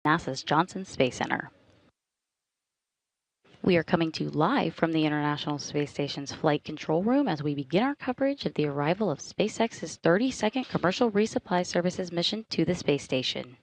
NASA's Johnson Space Center. We are coming to you live from the International Space Station's Flight Control Room as we begin our coverage of the arrival of SpaceX's 32nd Commercial Resupply Services mission to the space station.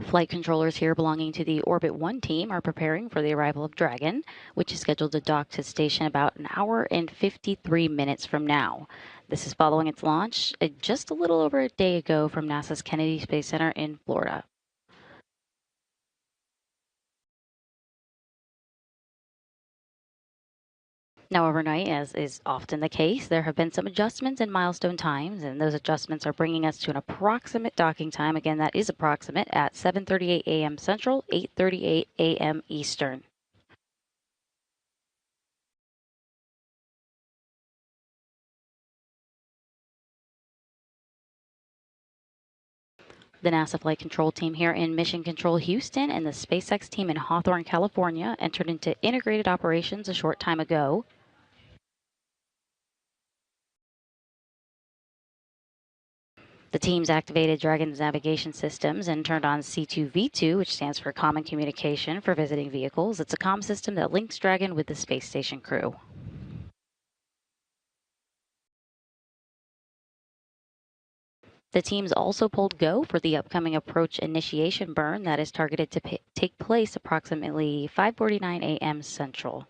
Flight controllers here belonging to the Orbit 1 team are preparing for the arrival of Dragon, which is scheduled to dock to the station about an hour and 53 minutes from now. This is following its launch just a little over a day ago from NASA's Kennedy Space Center in Florida. Now, overnight, as is often the case, there have been some adjustments in milestone times, and those adjustments are bringing us to an approximate docking time. Again, that is approximate at 7:38 a.m. Central, 8:38 a.m. Eastern. The NASA Flight Control team here in Mission Control Houston and the SpaceX team in Hawthorne, California entered into integrated operations a short time ago. The teams activated Dragon's navigation systems and turned on C2V2, which stands for Common Communication for Visiting Vehicles. It's a comm system that links Dragon with the space station crew. The teams also pulled go for the upcoming approach initiation burn that is targeted to take place approximately 5:49 a.m. Central.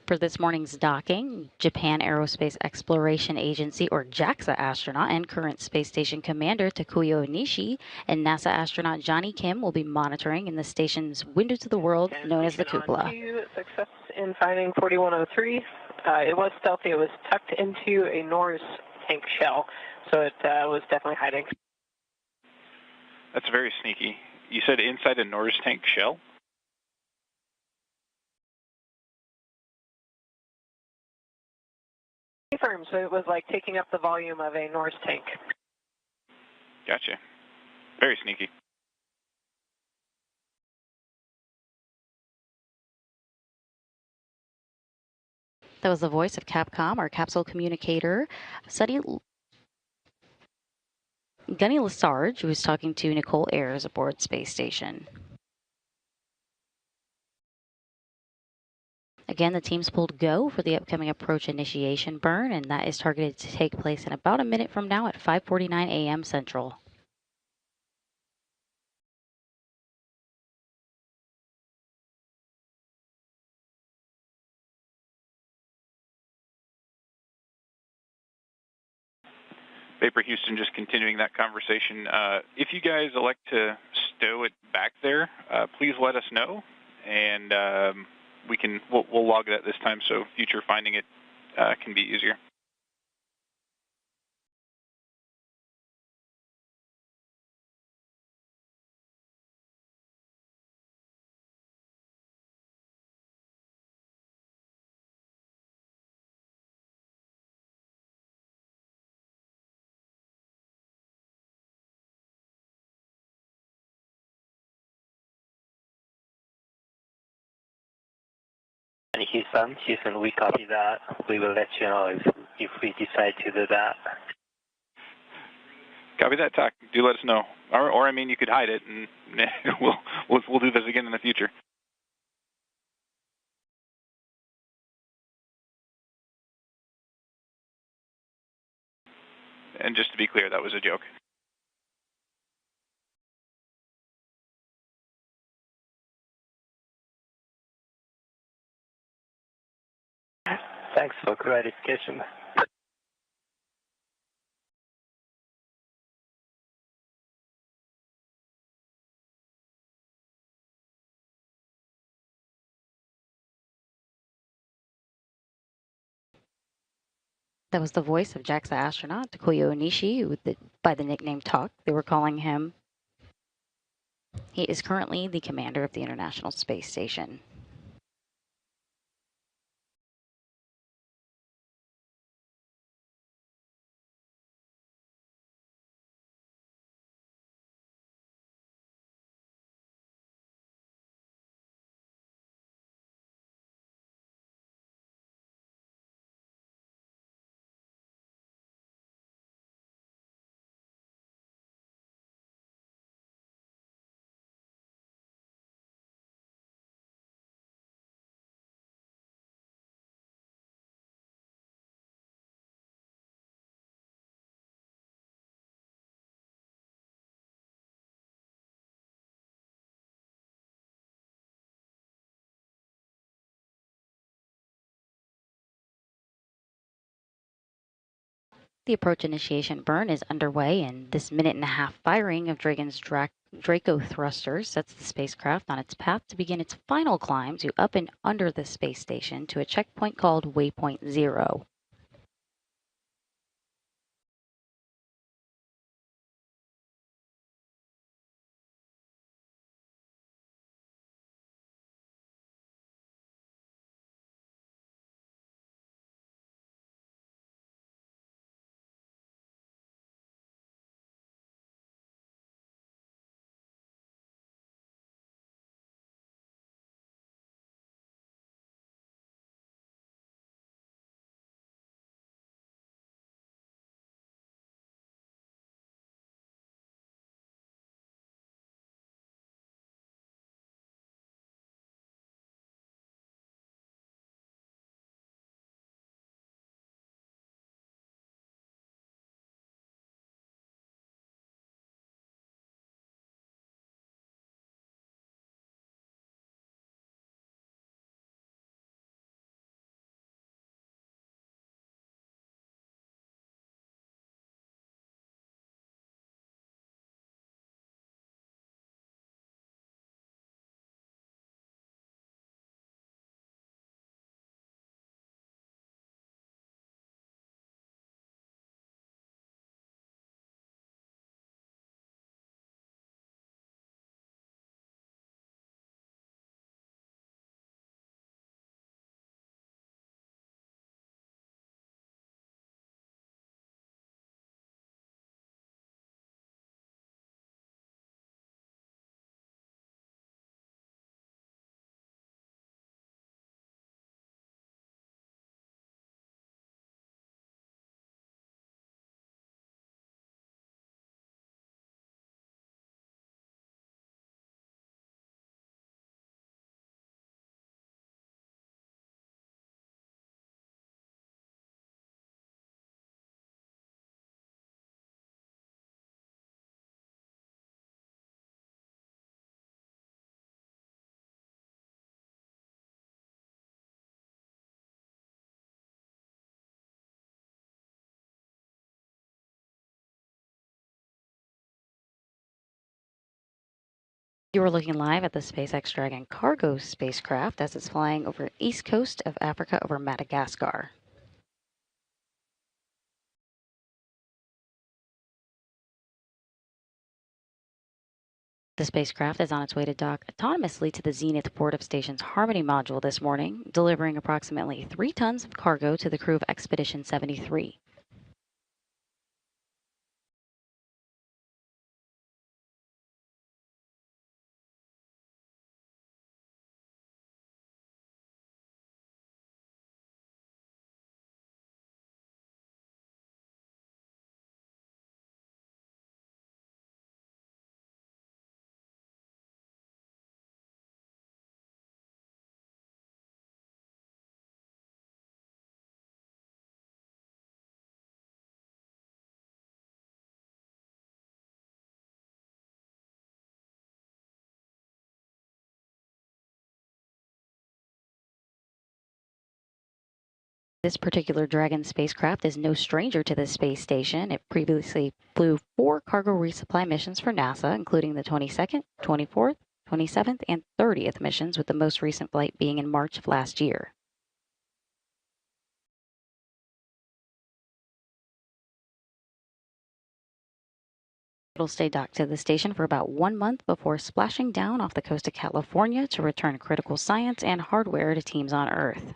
For this morning's docking, Japan Aerospace Exploration Agency, or JAXA astronaut and current space station commander Takuya Onishi and NASA astronaut Johnny Kim will be monitoring in the station's window to the world known as the cupola. Success in finding 4103. It was stealthy. It was tucked into a Norse tank shell, so it was definitely hiding. That's very sneaky. You said inside a Norse tank shell? Firm, so it was like taking up the volume of a Norse tank. Gotcha. Very sneaky. That was the voice of Capcom, our capsule communicator, Gunny Lesarge, who was talking to Nicole Ayers aboard Space Station. Again, the teams pulled go for the upcoming approach initiation burn, and that is targeted to take place in about a minute from now at 5:49 a.m. Central. Vapor Houston, just continuing that conversation. If you guys elect to stow it back there, please let us know, and we'll log that this time so future finding it can be easier. Houston, we copy that. We will let you know if we decide to do that. Copy that, TAC. Do let us know. Or I mean, you could hide it, and we'll do this again in the future. And just to be clear, that was a joke. Thanks for clarification. That was the voice of JAXA astronaut Takuya Onishi, by the nickname Tuck. They were calling him. He is currently the commander of the International Space Station. The approach initiation burn is underway, and this minute-and-a-half firing of Dragon's Draco thrusters sets the spacecraft on its path to begin its final climb to up and under the space station to a checkpoint called Waypoint Zero. You are looking live at the SpaceX Dragon cargo spacecraft as it's flying over the east coast of Africa over Madagascar. The spacecraft is on its way to dock autonomously to the Zenith port of station's Harmony module this morning, delivering approximately 3 tons of cargo to the crew of Expedition 73. This particular Dragon spacecraft is no stranger to the space station. It previously flew 4 cargo resupply missions for NASA, including the 22nd, 24th, 27th, and 30th missions, with the most recent flight being in March of last year. It'll stay docked to the station for about 1 month before splashing down off the coast of California to return critical science and hardware to teams on Earth.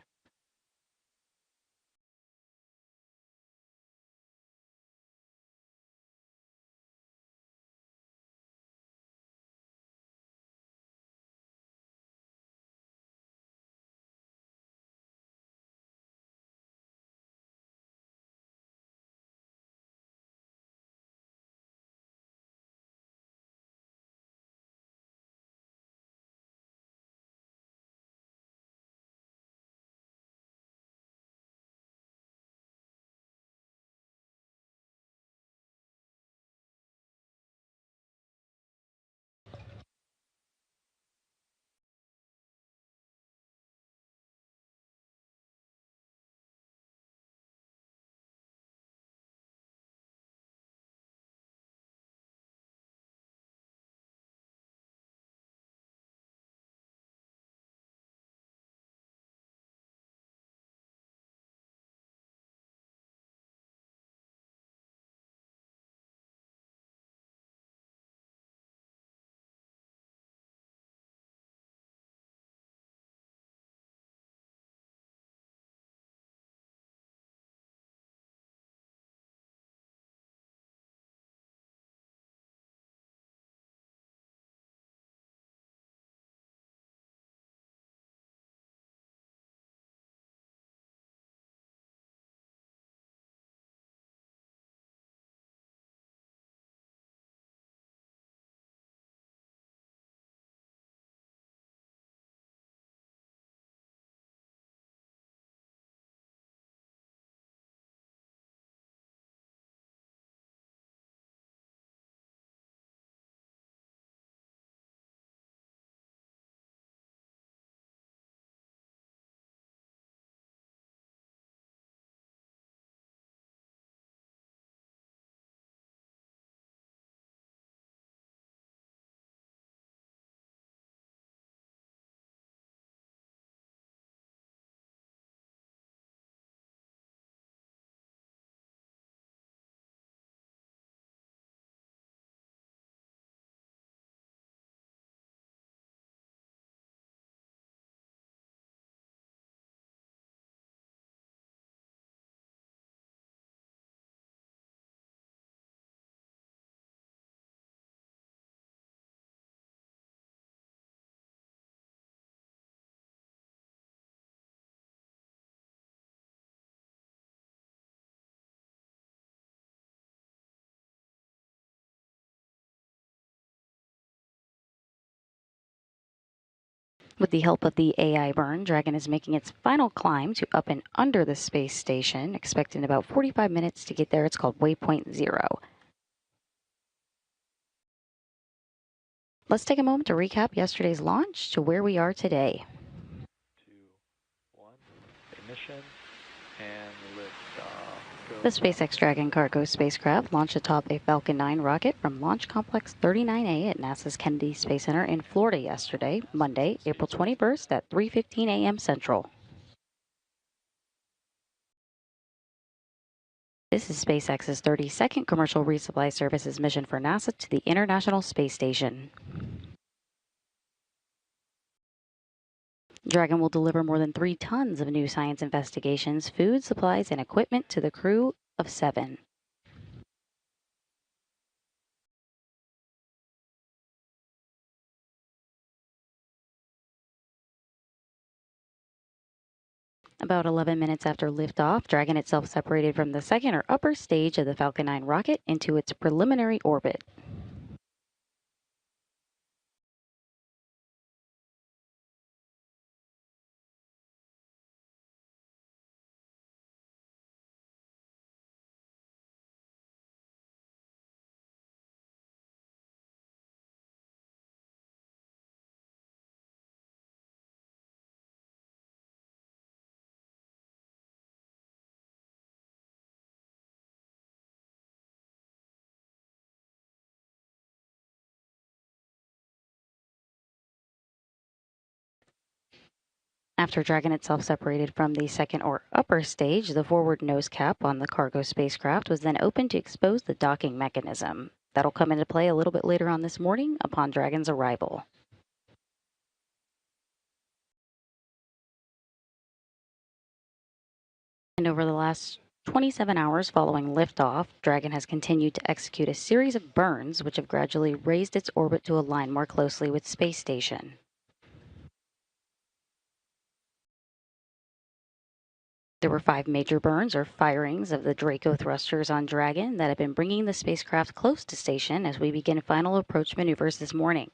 With the help of the AI burn, Dragon is making its final climb to up and under the space station, expecting about 45 minutes to get there. It's called Waypoint Zero. Let's take a moment to recap yesterday's launch to where we are today. 2, 1, ignition, and liftoff. The SpaceX Dragon cargo spacecraft launched atop a Falcon 9 rocket from Launch Complex 39A at NASA's Kennedy Space Center in Florida yesterday, Monday, April 21st at 3:15 a.m. Central. This is SpaceX's 32nd commercial resupply services mission for NASA to the International Space Station. Dragon will deliver more than 3 tons of new science investigations, food, supplies, and equipment to the crew of 7. About 11 minutes after liftoff, Dragon itself separated from the second or upper stage of the Falcon 9 rocket into its preliminary orbit. After Dragon itself separated from the second or upper stage, the forward nose cap on the cargo spacecraft was then opened to expose the docking mechanism. That'll come into play a little bit later on this morning upon Dragon's arrival. And over the last 27 hours following liftoff, Dragon has continued to execute a series of burns which have gradually raised its orbit to align more closely with space station. There were 5 major burns or firings of the Draco thrusters on Dragon that have been bringing the spacecraft close to station as we begin final approach maneuvers this morning.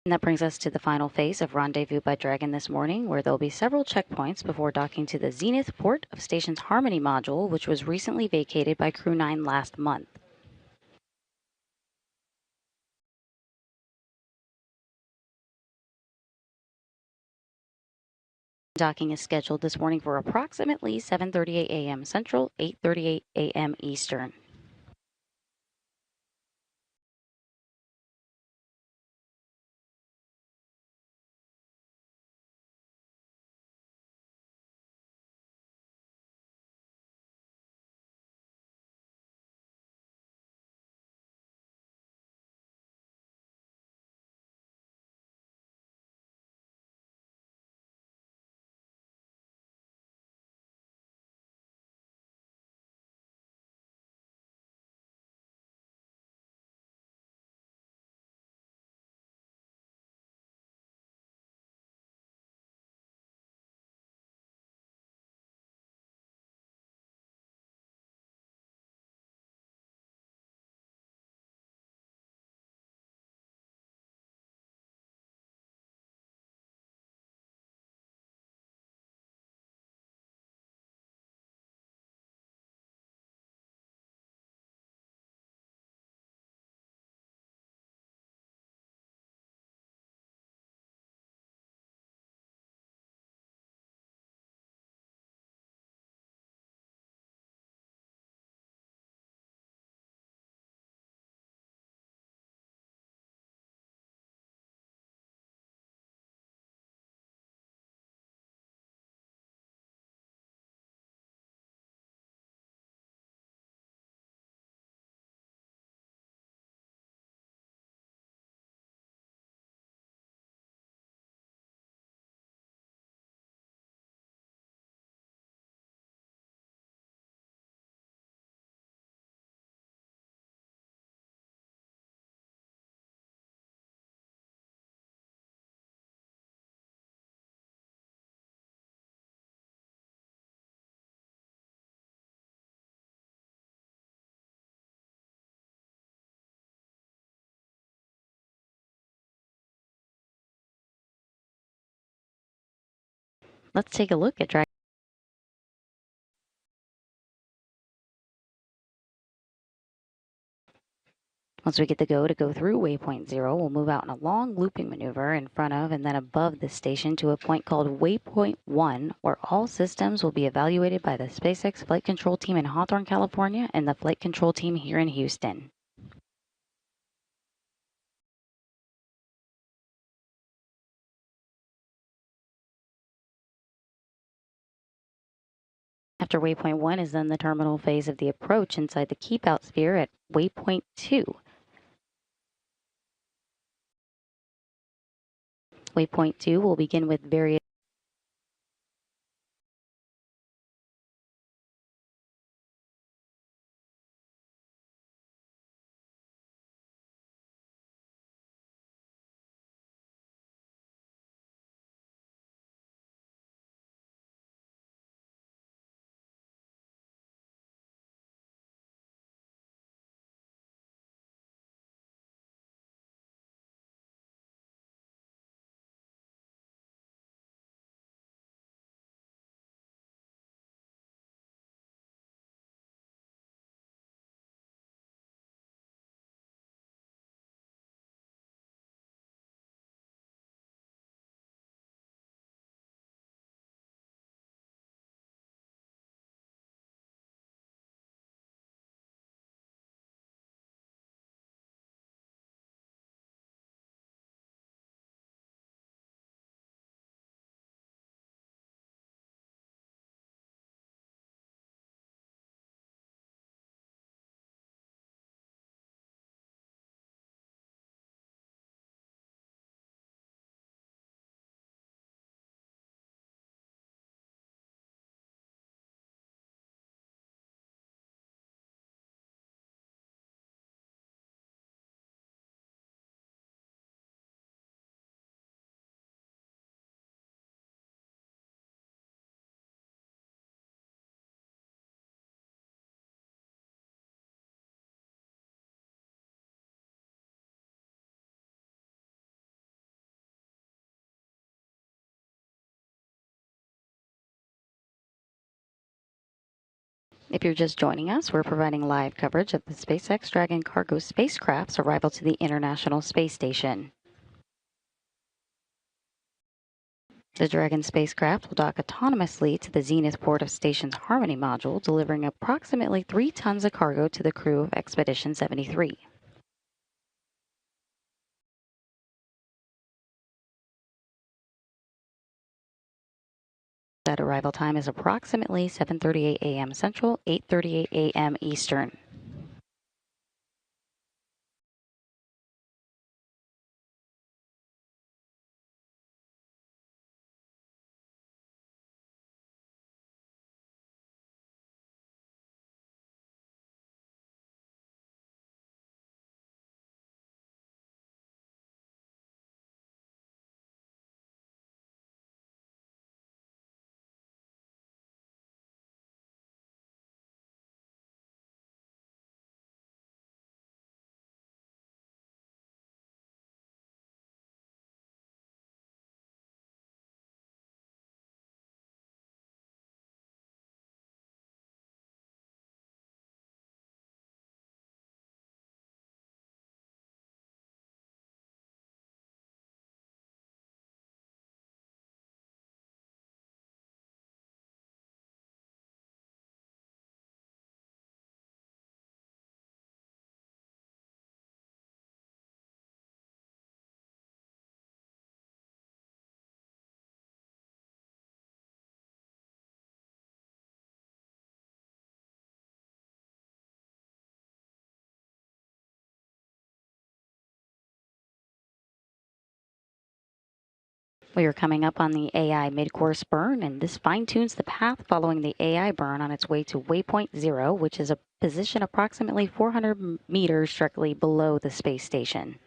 And that brings us to the final phase of rendezvous by Dragon this morning, where there'll be several checkpoints before docking to the Zenith port of station's Harmony module, which was recently vacated by Crew 9 last month. Docking is scheduled this morning for approximately 7:38 a.m. Central, 8:38 a.m. Eastern. Let's take a look at Dragon. Once we get the go to go through waypoint 0, we'll move out in a long looping maneuver in front of and then above the station to a point called waypoint 1, where all systems will be evaluated by the SpaceX flight control team in Hawthorne, California, and the flight control team here in Houston. After waypoint 1 is then the terminal phase of the approach inside the keep out sphere at waypoint 2. Waypoint 2 will begin with various If you're just joining us, we're providing live coverage of the SpaceX Dragon cargo spacecraft's arrival to the International Space Station. The Dragon spacecraft will dock autonomously to the Zenith port of station's Harmony module, delivering approximately 3 tons of cargo to the crew of Expedition 73. That arrival time is approximately 7:38 a.m. Central, 8:38 a.m. Eastern. We are coming up on the AI mid-course burn, and this fine-tunes the path following the AI burn on its way to waypoint 0, which is a position approximately 400 meters directly below the space station.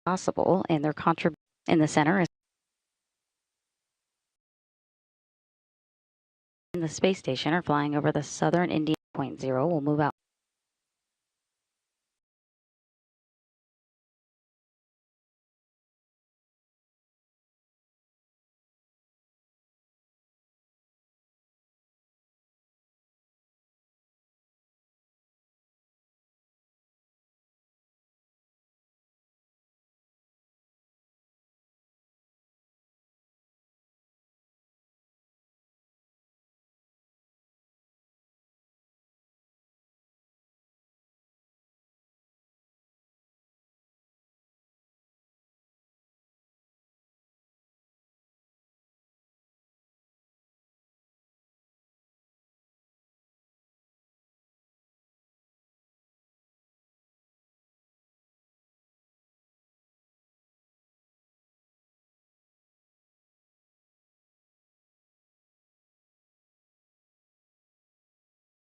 possible, and their contribution in the center is in the space station are flying over the southern Indian. Point 0 will move out